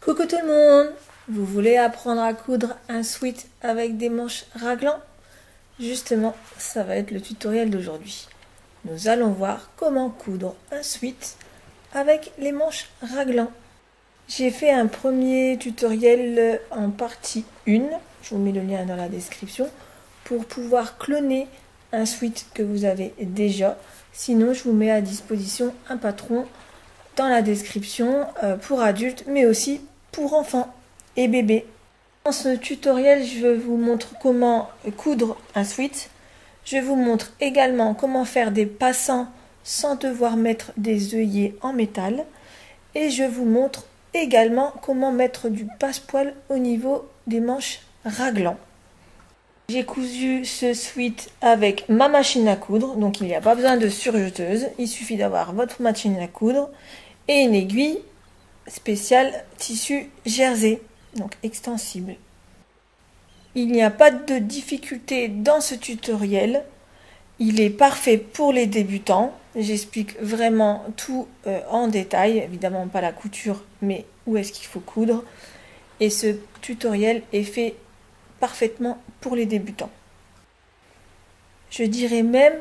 Coucou tout le monde! Vous voulez apprendre à coudre un sweat avec des manches raglan? Justement, ça va être le tutoriel d'aujourd'hui. Nous allons voir comment coudre un sweat avec les manches raglan. J'ai fait un premier tutoriel en partie 1, je vous mets le lien dans la description, pour pouvoir cloner un sweat que vous avez déjà. Sinon, je vous mets à disposition un patron dans la description pour adultes, mais aussi pour enfants et bébés. Dans ce tutoriel, je vous montre comment coudre un sweat. Je vous montre également comment faire des passants sans devoir mettre des œillets en métal. Et je vous montre également comment mettre du passepoil au niveau des manches raglan. J'ai cousu ce sweat avec ma machine à coudre, donc il n'y a pas besoin de surjeteuse. Il suffit d'avoir votre machine à coudre et une aiguille spéciale tissu jersey, donc extensible. Il n'y a pas de difficulté dans ce tutoriel. Il est parfait pour les débutants. J'explique vraiment tout en détail, évidemment pas la couture, mais où est-ce qu'il faut coudre. Et ce tutoriel est fait parfaitement pour les débutants. Je dirais même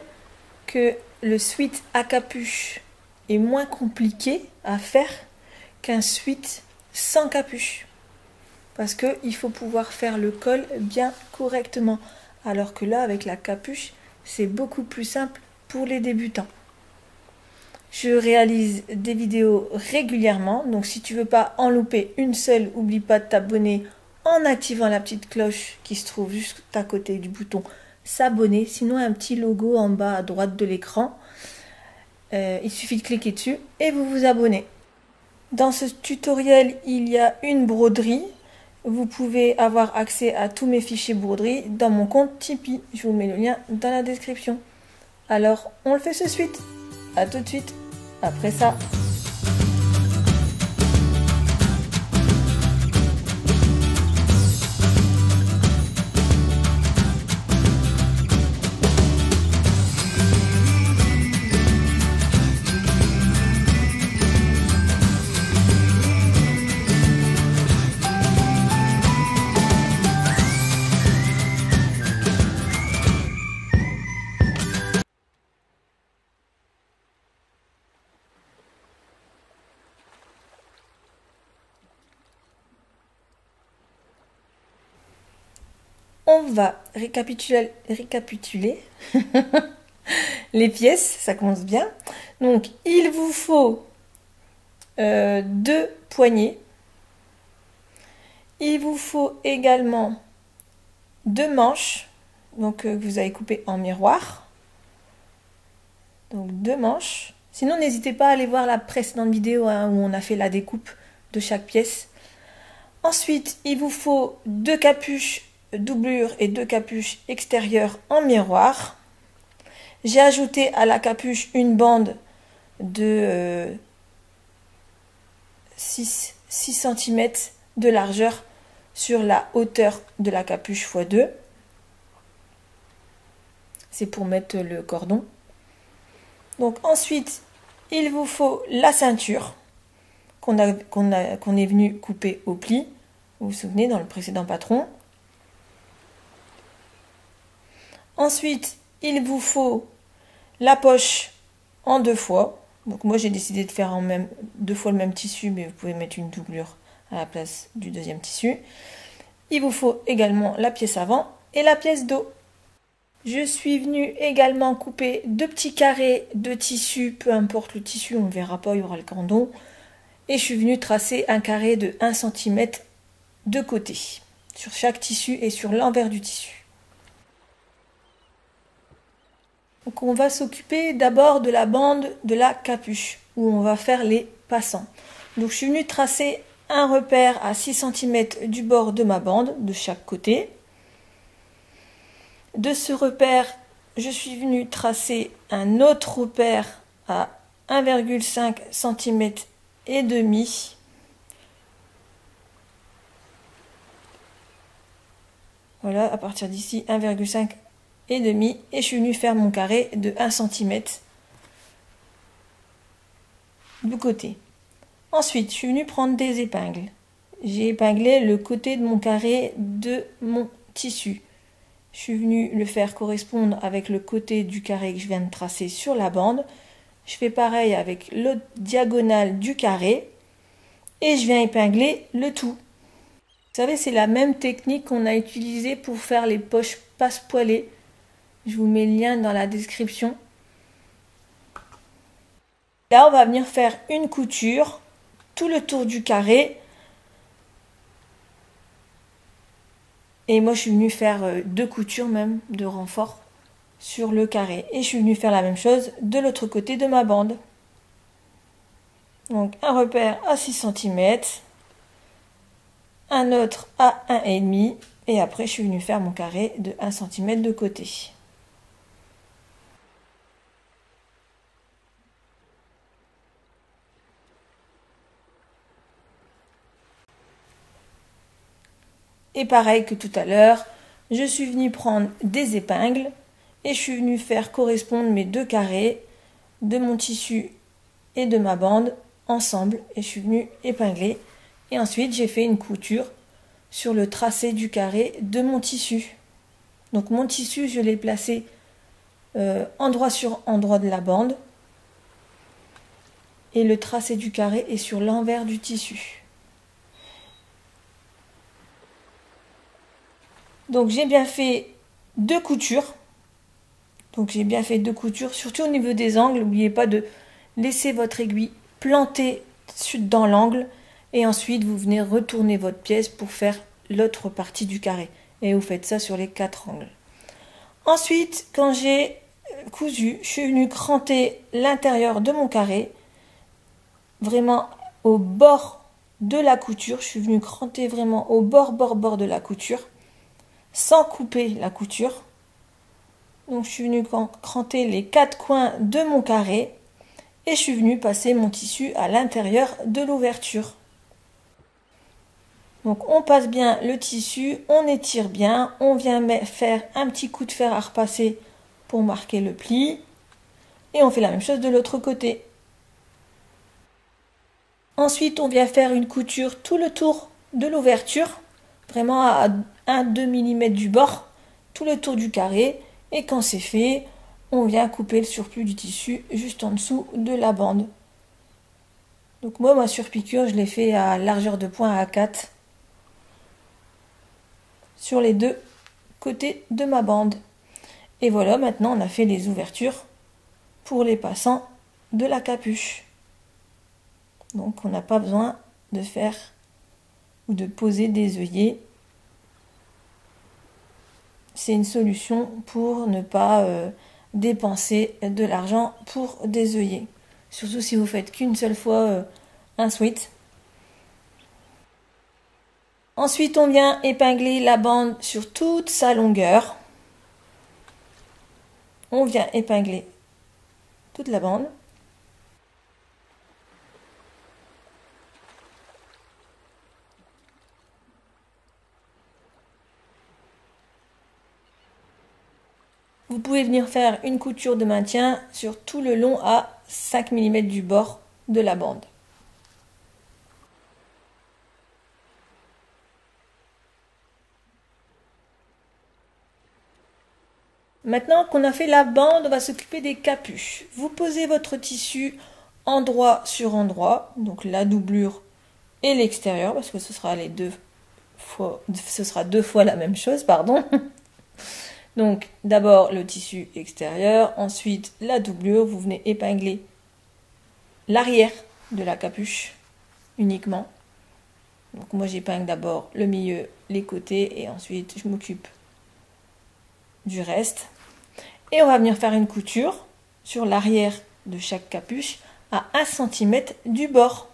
que le sweat à capuche est moins compliqué à faire qu'un sweat sans capuche. Parce qu'il faut pouvoir faire le col bien correctement. Alors que là, avec la capuche, c'est beaucoup plus simple pour les débutants. Je réalise des vidéos régulièrement. Donc si tu veux pas en louper une seule, n'oublie pas de t'abonner en activant la petite cloche qui se trouve juste à côté du bouton s'abonner. Sinon, un petit logo en bas à droite de l'écran. Il suffit de cliquer dessus et vous vous abonnez. Dans ce tutoriel, il y a une broderie. Vous pouvez avoir accès à tous mes fichiers broderie dans mon compte Tipeee. Je vous mets le lien dans la description. Alors, on le fait ce suite. À tout de suite, après ça. On va récapituler les pièces, ça commence bien. Donc, il vous faut 2 poignées. Il vous faut également 2 manches, donc que vous avez coupé en miroir. Donc 2 manches. Sinon, n'hésitez pas à aller voir la précédente vidéo où on a fait la découpe de chaque pièce. Ensuite, il vous faut 2 capuches doublure et 2 capuches extérieures en miroir. J'ai ajouté à la capuche une bande de 6 cm de largeur sur la hauteur de la capuche x2. C'est pour mettre le cordon. Donc ensuite, il vous faut la ceinture qu'on est venu couper au pli. Vous vous souvenez dans le précédent patron. Ensuite, il vous faut la poche en 2 fois. Donc moi j'ai décidé de faire en 2 fois le même tissu, mais vous pouvez mettre une doublure à la place du deuxième tissu. Il vous faut également la pièce avant et la pièce dos. Je suis venue également couper 2 petits carrés de tissu, peu importe le tissu, on ne verra pas, il y aura le cordon. Et je suis venue tracer un carré de 1 cm de côté, sur chaque tissu et sur l'envers du tissu. Donc on va s'occuper d'abord de la bande de la capuche, où on va faire les passants. Donc je suis venue tracer un repère à 6 cm du bord de ma bande, de chaque côté. De ce repère, je suis venue tracer un autre repère à 1,5 cm et demi. Voilà, à partir d'ici, 1,5 et demi, et je suis venue faire mon carré de 1 cm du côté. Ensuite, je suis venue prendre des épingles. j'ai épinglé le côté de mon carré de mon tissu. Je suis venue le faire correspondre avec le côté du carré que je viens de tracer sur la bande. Je fais pareil avec l'autre diagonale du carré et je viens épingler le tout. Vous savez, c'est la même technique qu'on a utilisée pour faire les poches passe-poilées. Je vous mets le lien dans la description. Là, on va venir faire une couture tout le tour du carré. Et moi, je suis venue faire 2 coutures même de renfort sur le carré. Et je suis venue faire la même chose de l'autre côté de ma bande. Donc, un repère à 6 cm, un autre à 1,5 et après, je suis venue faire mon carré de 1 cm de côté. Et pareil que tout à l'heure, je suis venue prendre des épingles et je suis venue faire correspondre mes 2 carrés de mon tissu et de ma bande ensemble et je suis venue épingler. Et ensuite, j'ai fait une couture sur le tracé du carré de mon tissu. Donc mon tissu, je l'ai placé endroit sur endroit de la bande et le tracé du carré est sur l'envers du tissu. Donc j'ai bien fait 2 coutures. Donc j'ai bien fait 2 coutures, surtout au niveau des angles. N'oubliez pas de laisser votre aiguille planter dans l'angle et ensuite vous venez retourner votre pièce pour faire l'autre partie du carré. Et vous faites ça sur les 4 angles. Ensuite, quand j'ai cousu, je suis venue cranter l'intérieur de mon carré, vraiment au bord de la couture. Je suis venue cranter vraiment au bord de la couture, sans couper la couture. Donc je suis venue cranter les 4 coins de mon carré et je suis venue passer mon tissu à l'intérieur de l'ouverture. Donc on passe bien le tissu, on étire bien, on vient faire un petit coup de fer à repasser pour marquer le pli et on fait la même chose de l'autre côté. Ensuite on vient faire une couture tout le tour de l'ouverture, vraiment à 1-2 mm du bord, tout le tour du carré. Et quand c'est fait, on vient couper le surplus du tissu juste en dessous de la bande. Donc moi, ma surpiqûre, je l'ai fait à largeur de point à 4 sur les 2 côtés de ma bande. Et voilà, maintenant on a fait les ouvertures pour les passants de la capuche. Donc on n'a pas besoin de faire ou de poser des œillets. C'est une solution pour ne pas dépenser de l'argent pour des œillets. Surtout si vous faites qu'une seule fois un sweat. Ensuite, on vient épingler la bande sur toute sa longueur. On vient épingler toute la bande. Vous pouvez venir faire une couture de maintien sur tout le long à 5 mm du bord de la bande. Maintenant qu'on a fait la bande, on va s'occuper des capuches. Vous posez votre tissu endroit sur endroit, donc la doublure et l'extérieur, parce que ce sera 2 fois la même chose, pardon. Donc d'abord le tissu extérieur, ensuite la doublure, vous venez épingler l'arrière de la capuche uniquement. Donc moi j'épingle d'abord le milieu, les côtés et ensuite je m'occupe du reste. Et on va venir faire une couture sur l'arrière de chaque capuche à 1 cm du bord.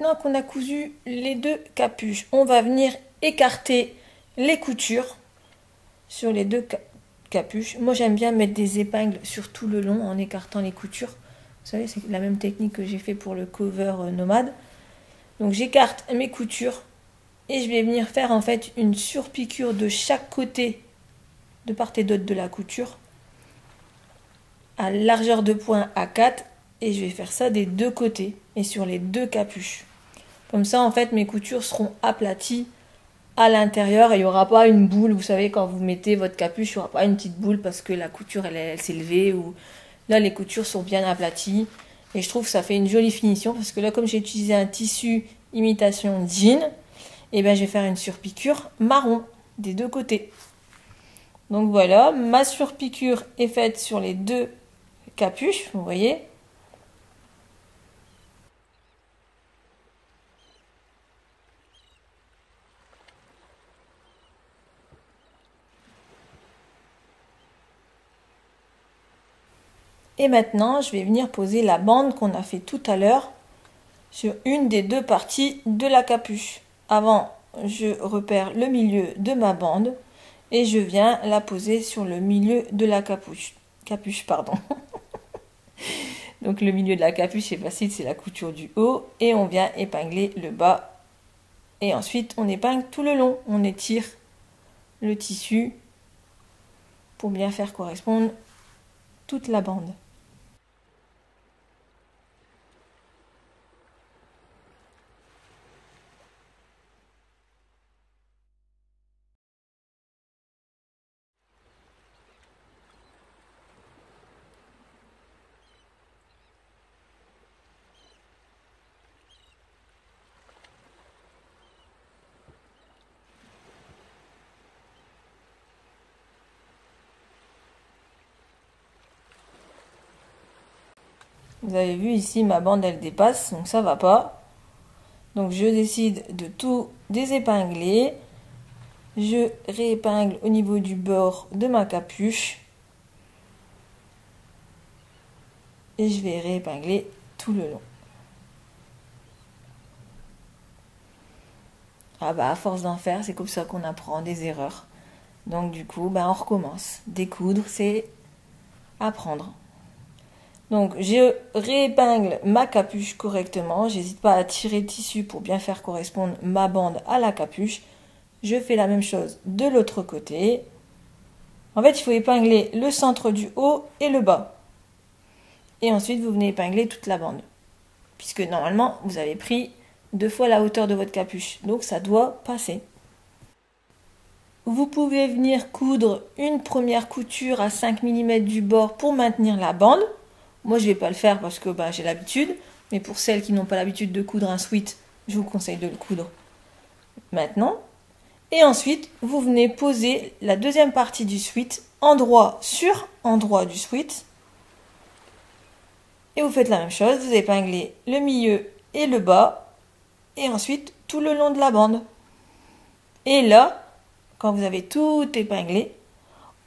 maintenant qu'on a cousu les deux capuches, on va venir écarter les coutures sur les deux capuches. Moi, j'aime bien mettre des épingles sur tout le long en écartant les coutures. Vous savez, c'est la même technique que j'ai fait pour le cover nomade. Donc, j'écarte mes coutures et je vais venir faire en fait une surpiqûre de chaque côté, de part et d'autre de la couture, à largeur de point A4, et je vais faire ça des deux côtés et sur les deux capuches. Comme ça, en fait, mes coutures seront aplaties à l'intérieur et il n'y aura pas une boule. Vous savez, quand vous mettez votre capuche, il n'y aura pas une petite boule parce que la couture, elle s'est levée. Ou... Là, les coutures sont bien aplaties et je trouve que ça fait une jolie finition parce que là, comme j'ai utilisé un tissu imitation jean, et ben, je vais faire une surpiqûre marron des deux côtés. Donc voilà, ma surpiqûre est faite sur les deux capuches, vous voyez. Et maintenant, je vais venir poser la bande qu'on a fait tout à l'heure sur une des deux parties de la capuche. Avant, je repère le milieu de ma bande et je viens la poser sur le milieu de la capuche. Pardon. Donc le milieu de la capuche, c'est facile, c'est la couture du haut et on vient épingler le bas. Et ensuite, on épingle tout le long. On étire le tissu pour bien faire correspondre toute la bande. Vous avez vu ici, ma bande, elle dépasse, donc ça va pas. Donc je décide de tout désépingler. Je réépingle au niveau du bord de ma capuche. Et je vais réépingler tout le long. Ah bah à force d'en faire, c'est comme ça qu'on apprend des erreurs. Donc du coup, bah on recommence. Découdre, c'est apprendre. Donc je réépingle ma capuche correctement. J'hésite pas à tirer le tissu pour bien faire correspondre ma bande à la capuche. Je fais la même chose de l'autre côté. En fait, il faut épingler le centre du haut et le bas. Et ensuite, vous venez épingler toute la bande. Puisque normalement, vous avez pris 2 fois la hauteur de votre capuche. Donc ça doit passer. Vous pouvez venir coudre une première couture à 5 mm du bord pour maintenir la bande. Moi, je ne vais pas le faire parce que j'ai l'habitude. Mais pour celles qui n'ont pas l'habitude de coudre un sweat, je vous conseille de le coudre maintenant. Et ensuite, vous venez poser la deuxième partie du sweat, endroit sur endroit du sweat. Et vous faites la même chose, vous épinglez le milieu et le bas. Et ensuite, tout le long de la bande. Et là, quand vous avez tout épinglé,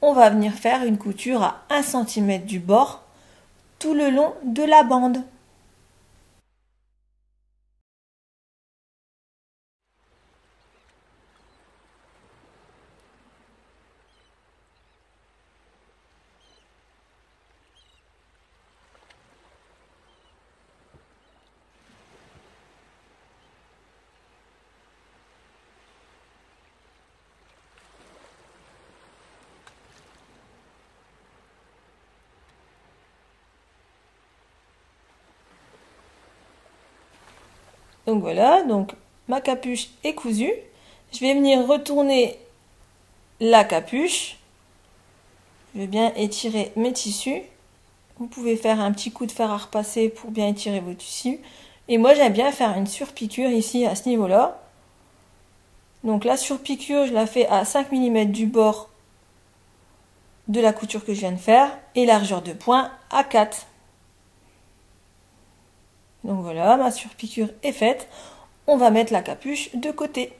on va venir faire une couture à 1 cm du bord tout le long de la bande. Donc voilà, donc ma capuche est cousue. Je vais venir retourner la capuche. Je vais bien étirer mes tissus. Vous pouvez faire un petit coup de fer à repasser pour bien étirer vos tissus. Et moi, j'aime bien faire une surpiqûre ici, à ce niveau-là. Donc la surpiqûre, je la fais à 5 mm du bord de la couture que je viens de faire. Et largeur de point à 4. Donc voilà, ma surpiqûre est faite. On va mettre la capuche de côté.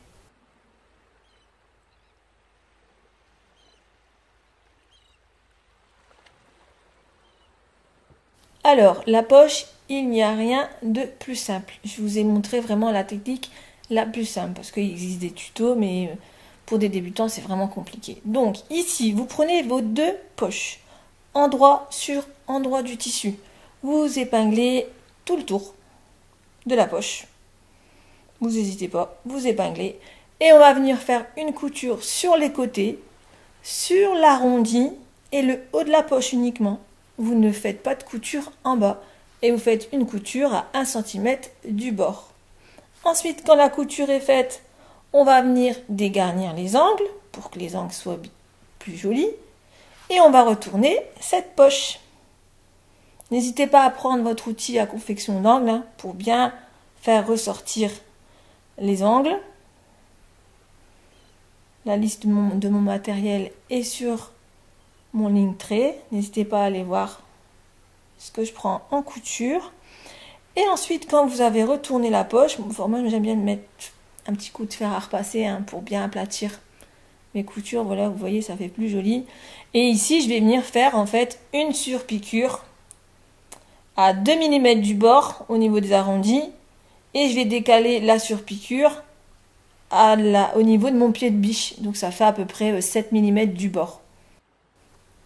Alors, la poche il n'y a rien de plus simple. Je vous ai montré vraiment la technique la plus simple parce qu'il existe des tutos, mais pour des débutants, c'est vraiment compliqué. Donc ici, vous prenez vos deux poches, endroit sur endroit du tissu. Vous épinglez tout le tour de la poche. Vous n'hésitez pas, vous épinglez. Et on va venir faire une couture sur les côtés, sur l'arrondi et le haut de la poche uniquement. Vous ne faites pas de couture en bas. Et vous faites une couture à 1 cm du bord. Ensuite, quand la couture est faite, on va venir dégarnir les angles pour que les angles soient plus jolis. Et on va retourner cette poche. N'hésitez pas à prendre votre outil à confection d'angles pour bien faire ressortir les angles. La liste de mon matériel est sur mon Linktree. N'hésitez pas à aller voir ce que je prends en couture. Et ensuite, quand vous avez retourné la poche, moi j'aime bien mettre un petit coup de fer à repasser pour bien aplatir mes coutures. Voilà, vous voyez, ça fait plus joli. Et ici, je vais venir faire en fait une surpiqûre à 2 mm du bord au niveau des arrondis. Et je vais décaler la surpiqûre au niveau de mon pied de biche. Donc ça fait à peu près 7 mm du bord.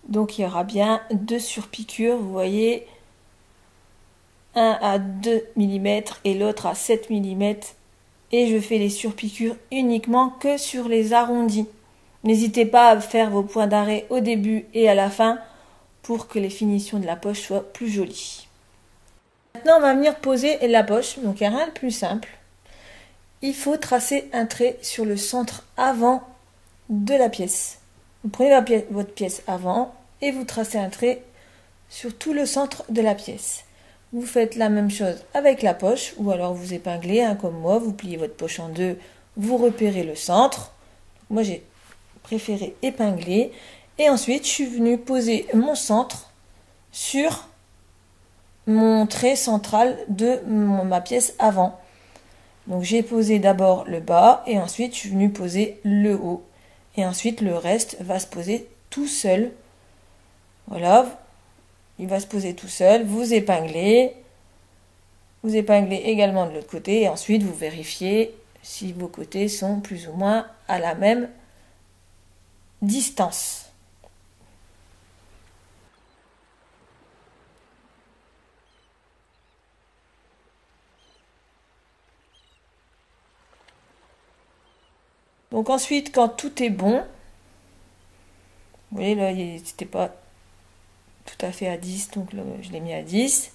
Donc il y aura bien 2 surpiqûres, vous voyez, un à 2 mm et l'autre à 7 mm. Et je fais les surpiqûres uniquement que sur les arrondis. N'hésitez pas à faire vos points d'arrêt au début et à la fin pour que les finitions de la poche soient plus jolies. Maintenant on va venir poser la poche, donc il n'y a rien de plus simple. Il faut tracer un trait sur le centre avant de la pièce. Vous prenez votre pièce avant et vous tracez un trait sur tout le centre de la pièce. Vous faites la même chose avec la poche ou alors vous épinglez comme moi, vous pliez votre poche en deux, vous repérez le centre. Moi j'ai préféré épingler et ensuite je suis venue poser mon centre sur mon trait central de ma pièce avant. Donc j'ai posé d'abord le bas et ensuite je suis venue poser le haut. Et ensuite, le reste va se poser tout seul. Voilà, il va se poser tout seul. Vous épinglez également de l'autre côté. Et ensuite, vous vérifiez si vos côtés sont plus ou moins à la même distance. Donc ensuite, quand tout est bon, vous voyez là, c'était pas tout à fait à 10, donc là, je l'ai mis à 10.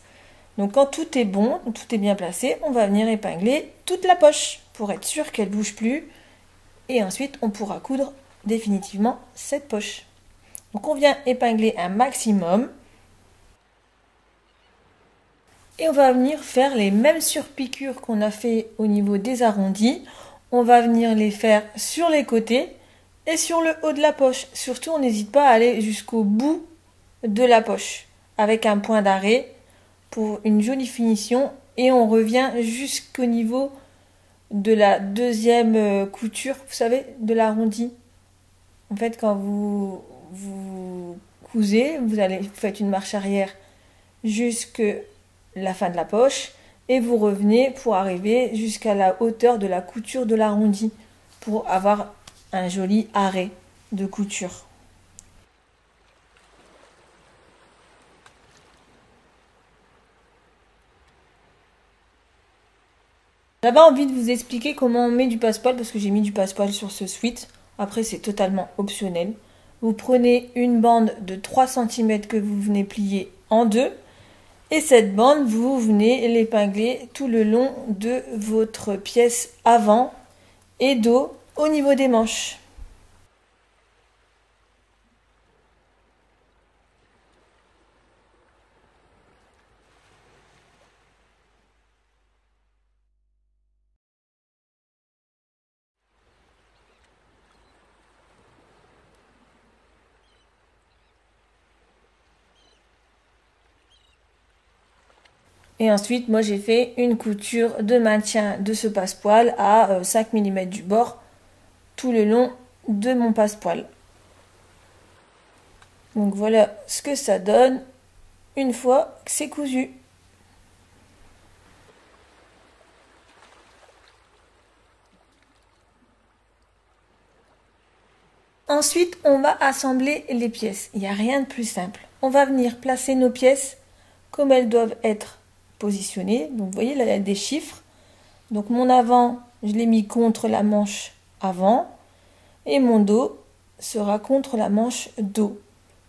Donc quand tout est bon, tout est bien placé, on va venir épingler toute la poche pour être sûr qu'elle ne bouge plus. Et ensuite, on pourra coudre définitivement cette poche. Donc on vient épingler un maximum. Et on va venir faire les mêmes surpiqûres qu'on a fait au niveau des arrondis. On va venir les faire sur les côtés et sur le haut de la poche. Surtout, on n'hésite pas à aller jusqu'au bout de la poche avec un point d'arrêt pour une jolie finition. Et on revient jusqu'au niveau de la deuxième couture, vous savez, de l'arrondi. En fait, quand vous cousez, vous faites une marche arrière jusqu'à la fin de la poche et vous revenez pour arriver jusqu'à la hauteur de la couture de l'arrondi pour avoir un joli arrêt de couture. J'avais envie de vous expliquer comment on met du passepoil parce que j'ai mis du passepoil sur ce sweat. Après, c'est totalement optionnel. Vous prenez une bande de 3 cm que vous venez plier en deux. Et cette bande, vous venez l'épingler tout le long de votre pièce avant et dos au niveau des manches. Et ensuite, moi j'ai fait une couture de maintien de ce passepoil à 5 mm du bord tout le long de mon passepoil. Donc voilà ce que ça donne une fois que c'est cousu. Ensuite, on va assembler les pièces. Il n'y a rien de plus simple. On va venir placer nos pièces comme elles doivent être positionnées. Donc, vous voyez, là, il y a des chiffres. Donc, mon avant, je l'ai mis contre la manche avant. Et mon dos sera contre la manche dos.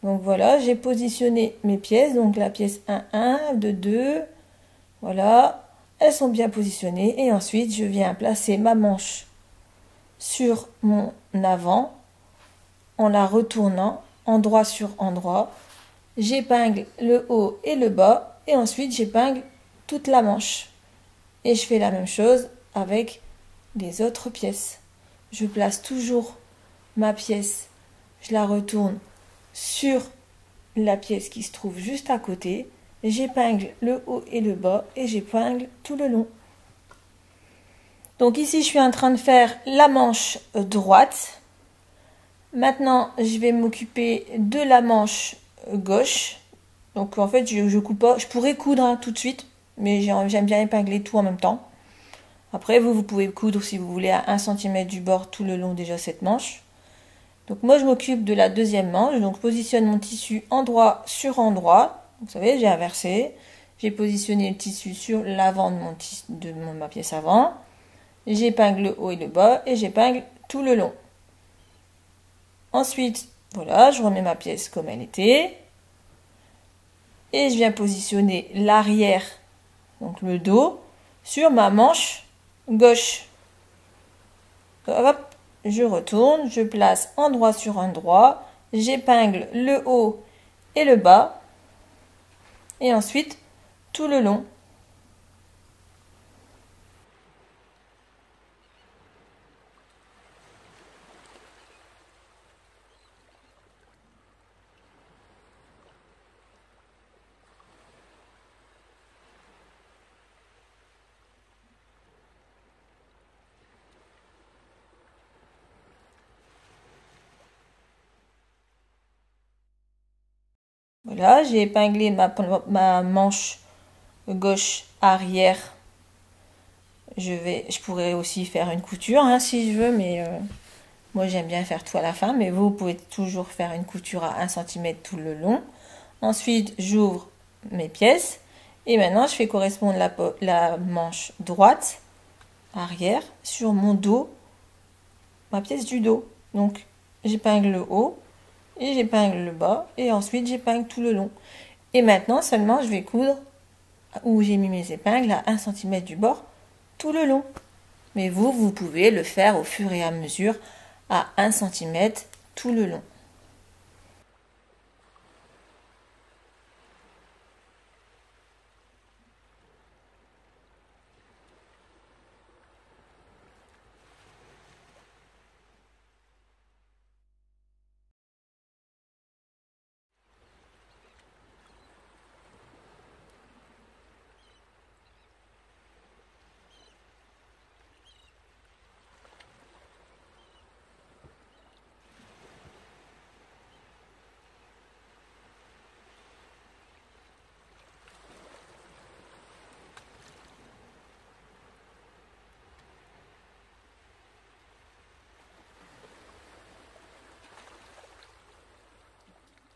Donc, voilà, j'ai positionné mes pièces. Donc, la pièce 1, 1, 2, 2. Voilà, elles sont bien positionnées. Et ensuite, je viens placer ma manche sur mon avant en la retournant endroit sur endroit. J'épingle le haut et le bas et ensuite j'épingle toute la manche. Et je fais la même chose avec les autres pièces. Je place toujours ma pièce, je la retourne sur la pièce qui se trouve juste à côté. J'épingle le haut et le bas et j'épingle tout le long. Donc ici je suis en train de faire la manche droite. Maintenant, je vais m'occuper de la manche gauche. Donc en fait, je coupe pas. Je pourrais coudre tout de suite, mais j'aime bien épingler tout en même temps. Après, vous pouvez coudre si vous voulez à 1 cm du bord tout le long déjà cette manche. Donc moi, je m'occupe de la deuxième manche. Donc je positionne mon tissu endroit sur endroit. Vous savez, j'ai inversé. J'ai positionné le tissu sur l'avant de ma pièce avant. J'épingle le haut et le bas et j'épingle tout le long. Ensuite, voilà, je remets ma pièce comme elle était. Et je viens positionner l'arrière, donc le dos, sur ma manche gauche. Hop, je retourne, je place endroit sur endroit. J'épingle le haut et le bas. Et ensuite, tout le long. Voilà, j'ai épinglé ma manche gauche arrière. Je pourrais aussi faire une couture si je veux, mais moi j'aime bien faire tout à la fin. Mais vous pouvez toujours faire une couture à 1 cm tout le long. Ensuite, j'ouvre mes pièces. Et maintenant, je fais correspondre la manche droite arrière sur mon dos, ma pièce du dos. Donc, j'épingle le haut et j'épingle le bas et ensuite j'épingle tout le long. Et maintenant seulement je vais coudre où j'ai mis mes épingles à 1 cm du bord tout le long. Mais vous pouvez le faire au fur et à mesure à 1 cm tout le long.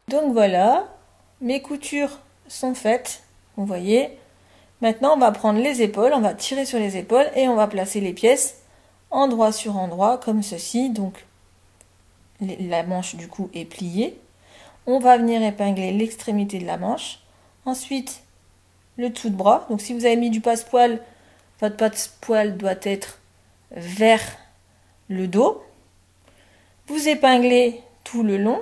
Donc voilà, mes coutures sont faites, vous voyez. Maintenant on va prendre les épaules, on va tirer sur les épaules et on va placer les pièces endroit sur endroit comme ceci. Donc la manche du coup est pliée. On va venir épingler l'extrémité de la manche. Ensuite le dessous de bras. Donc si vous avez mis du passe-poil, votre passe-poil doit être vers le dos. Vous épinglez tout le long.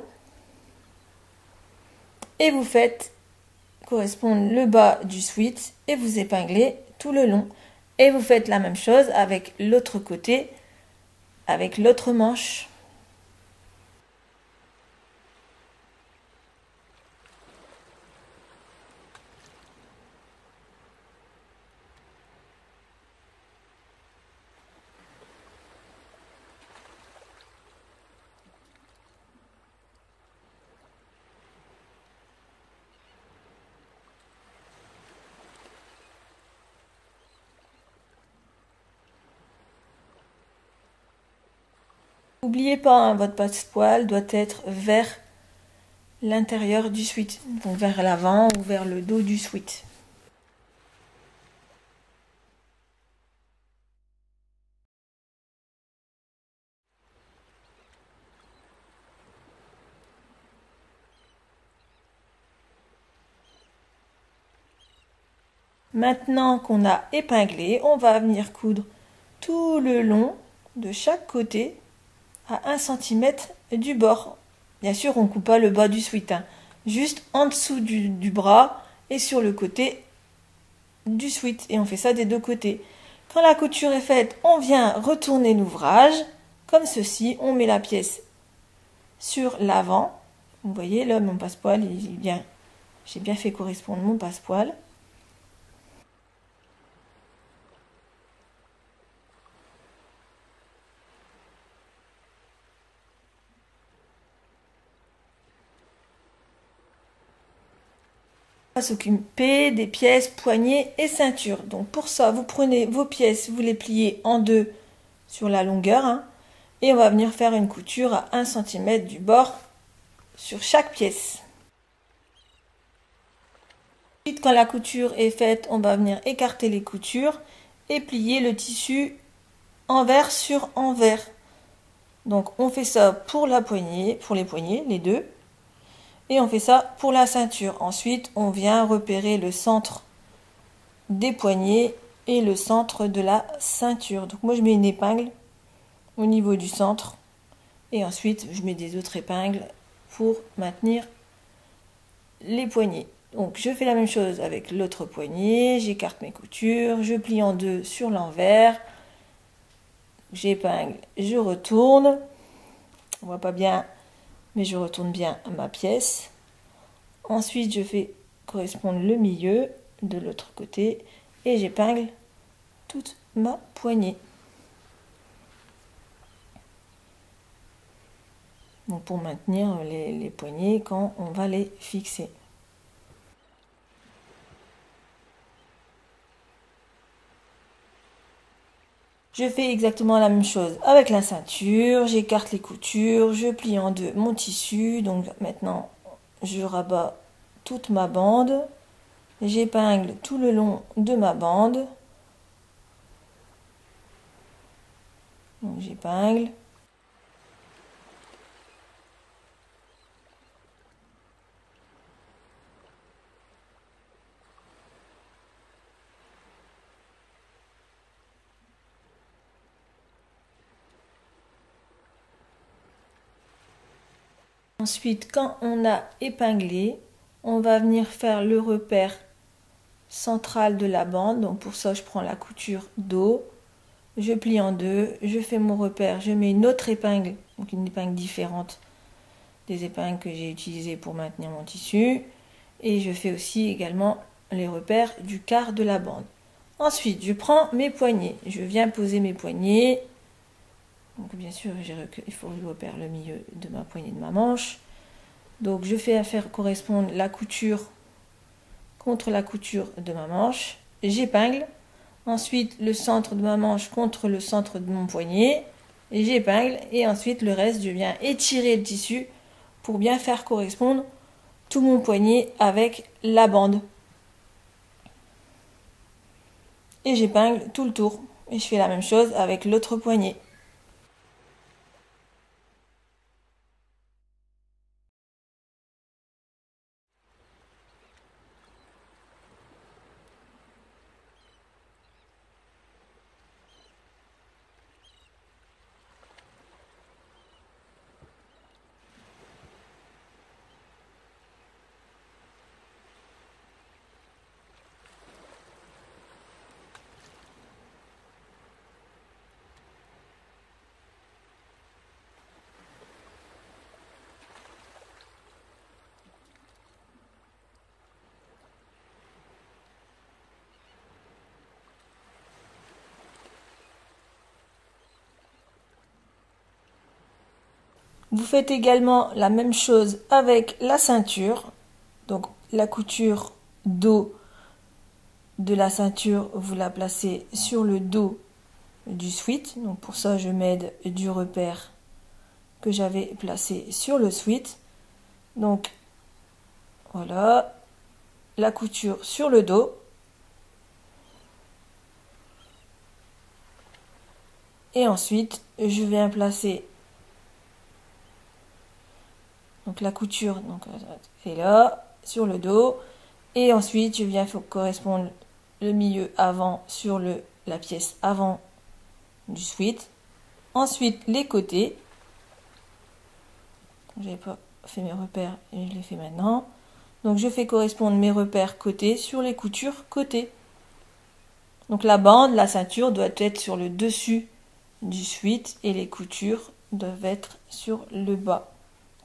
Et vous faites correspondre le bas du sweat et vous épinglez tout le long. Et vous faites la même chose avec l'autre côté, avec l'autre manche. Vous N'oubliez pas, hein, votre passepoil doit être vers l'intérieur du sweat, donc vers l'avant ou vers le dos du sweat. Maintenant qu'on a épinglé, on va venir coudre tout le long de chaque côté à 1 cm du bord. Bien sûr, on ne coupe pas le bas du sweat, hein, juste en dessous du bras et sur le côté du sweat. Et on fait ça des deux côtés. Quand la couture est faite, on vient retourner l'ouvrage, comme ceci. On met la pièce sur l'avant. Vous voyez, là, mon passepoil, j'ai bien fait correspondre mon passepoil. S'occuper des pièces, poignets et ceinture. Donc pour ça, vous prenez vos pièces, vous les pliez en deux sur la longueur, hein, et on va venir faire une couture à 1 cm du bord sur chaque pièce. Ensuite, quand la couture est faite, on va venir écarter les coutures et plier le tissu envers sur envers. Donc on fait ça pour la poignée, pour les poignets, les deux. Et on fait ça pour la ceinture. Ensuite, on vient repérer le centre des poignets et le centre de la ceinture. Donc moi, je mets une épingle au niveau du centre. Et ensuite, je mets des autres épingles pour maintenir les poignets. Donc je fais la même chose avec l'autre poignet. J'écarte mes coutures. Je plie en deux sur l'envers. J'épingle, je retourne. On voit pas bien, mais je retourne bien ma pièce. Ensuite, je fais correspondre le milieu de l'autre côté et j'épingle toute ma poignée. Donc pour maintenir les poignets quand on va les fixer. Je fais exactement la même chose avec la ceinture, j'écarte les coutures, je plie en deux mon tissu. Donc maintenant, je rabats toute ma bande, j'épingle tout le long de ma bande. Donc j'épingle. Ensuite, quand on a épinglé, on va venir faire le repère central de la bande. Donc pour ça, je prends la couture dos, je plie en deux, je fais mon repère, je mets une autre épingle, donc une épingle différente des épingles que j'ai utilisées pour maintenir mon tissu. Et je fais aussi également les repères du quart de la bande. Ensuite, je prends mes poignets, je viens poser mes poignets. Donc bien sûr, il faut que je repère le milieu de ma poignée de ma manche. Donc je fais faire correspondre la couture contre la couture de ma manche. J'épingle. Ensuite le centre de ma manche contre le centre de mon poignet. J'épingle. Et ensuite le reste, je viens étirer le tissu pour bien faire correspondre tout mon poignet avec la bande. Et j'épingle tout le tour. Et je fais la même chose avec l'autre poignet. Vous faites également la même chose avec la ceinture. Donc la couture dos de la ceinture, vous la placez sur le dos du sweat. Donc pour ça, je m'aide du repère que j'avais placé sur le sweat. Donc voilà, la couture sur le dos. Et ensuite, je viens placer donc la couture donc est là sur le dos. Et ensuite, je viens correspondre le milieu avant sur la pièce avant du sweat. Ensuite, les côtés. J'avais pas fait mes repères et je les fais maintenant. Donc, je fais correspondre mes repères côtés sur les coutures côtés. Donc, la bande, la ceinture doit être sur le dessus du sweat et les coutures doivent être sur le bas.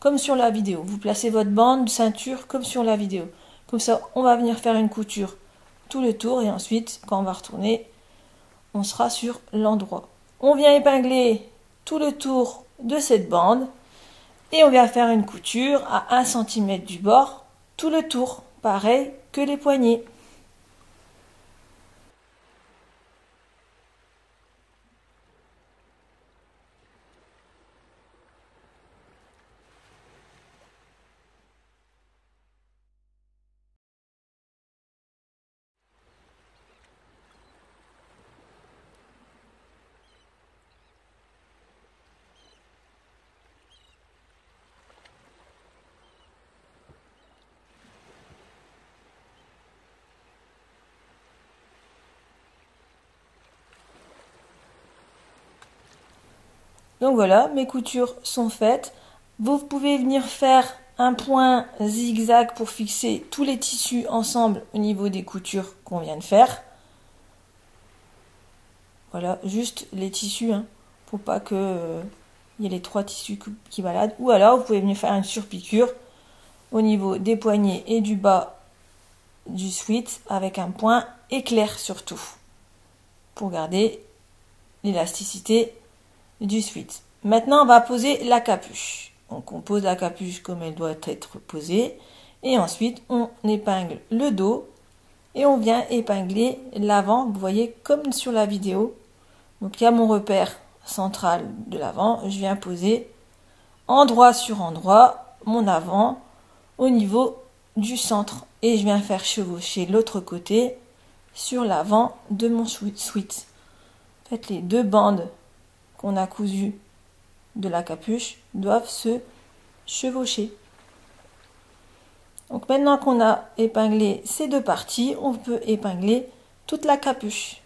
Comme sur la vidéo. Vous placez votre bande de ceinture comme sur la vidéo. Comme ça, on va venir faire une couture tout le tour et ensuite, quand on va retourner, on sera sur l'endroit. On vient épingler tout le tour de cette bande et on vient faire une couture à 1 cm du bord tout le tour. Pareil que les poignets. Donc voilà, mes coutures sont faites. Vous pouvez venir faire un point zigzag pour fixer tous les tissus ensemble au niveau des coutures qu'on vient de faire. Voilà, juste les tissus, hein, pour pas que y ait les 3 tissus qui baladent. Ou alors, vous pouvez venir faire une surpiqûre au niveau des poignets et du bas du sweat avec un point éclair surtout pour garder l'élasticité du sweat. Maintenant, on va poser la capuche. Donc, on pose la capuche comme elle doit être posée. Et ensuite, on épingle le dos. Et on vient épingler l'avant. Vous voyez, comme sur la vidéo. Donc, il y a mon repère central de l'avant. Je viens poser endroit sur endroit mon avant au niveau du centre. Et je viens faire chevaucher l'autre côté sur l'avant de mon sweat. En fait, les 2 bandes qu'on a cousues de la capuche doivent se chevaucher. Donc maintenant qu'on a épinglé ces 2 parties, on peut épingler toute la capuche.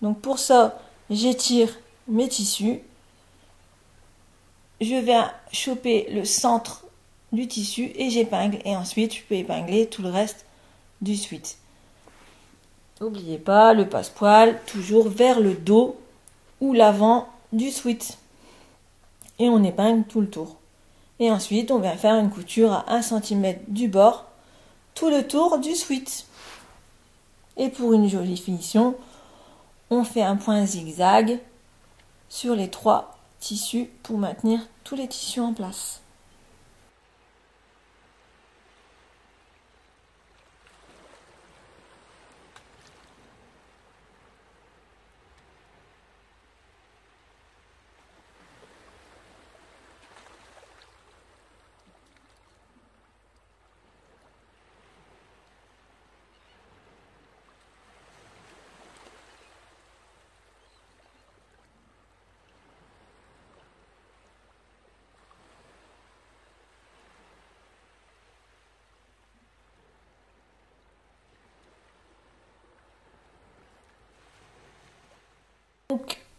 Donc pour ça, j'étire mes tissus. Je viens choper le centre du tissu et j'épingle. Et ensuite, je peux épingler tout le reste du sweat. N'oubliez pas le passepoil, toujours vers le dos ou l'avant du sweat. Et on épingle tout le tour. Et ensuite, on vient faire une couture à 1 cm du bord, tout le tour du sweat. Et pour une jolie finition, on fait un point zigzag sur les 3 tissus pour maintenir tous les tissus en place.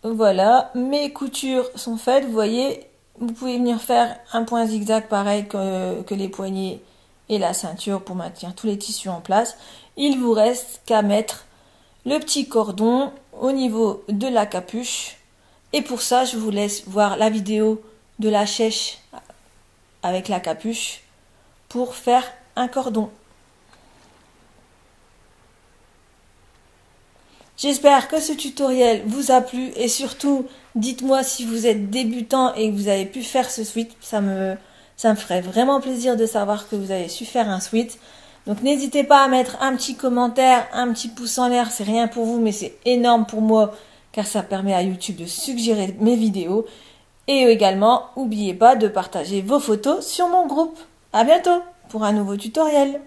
Donc voilà, mes coutures sont faites. Vous voyez, vous pouvez venir faire un point zigzag pareil que les poignets et la ceinture pour maintenir tous les tissus en place. Il vous reste qu'à mettre le petit cordon au niveau de la capuche. Et pour ça, je vous laisse voir la vidéo de la chèche avec la capuche pour faire un cordon. J'espère que ce tutoriel vous a plu et surtout, dites-moi si vous êtes débutant et que vous avez pu faire ce sweat. Ça me ferait vraiment plaisir de savoir que vous avez su faire un sweat. Donc n'hésitez pas à mettre un petit commentaire, un petit pouce en l'air. C'est rien pour vous, mais c'est énorme pour moi car ça permet à YouTube de suggérer mes vidéos. Et également, n'oubliez pas de partager vos photos sur mon groupe. À bientôt pour un nouveau tutoriel.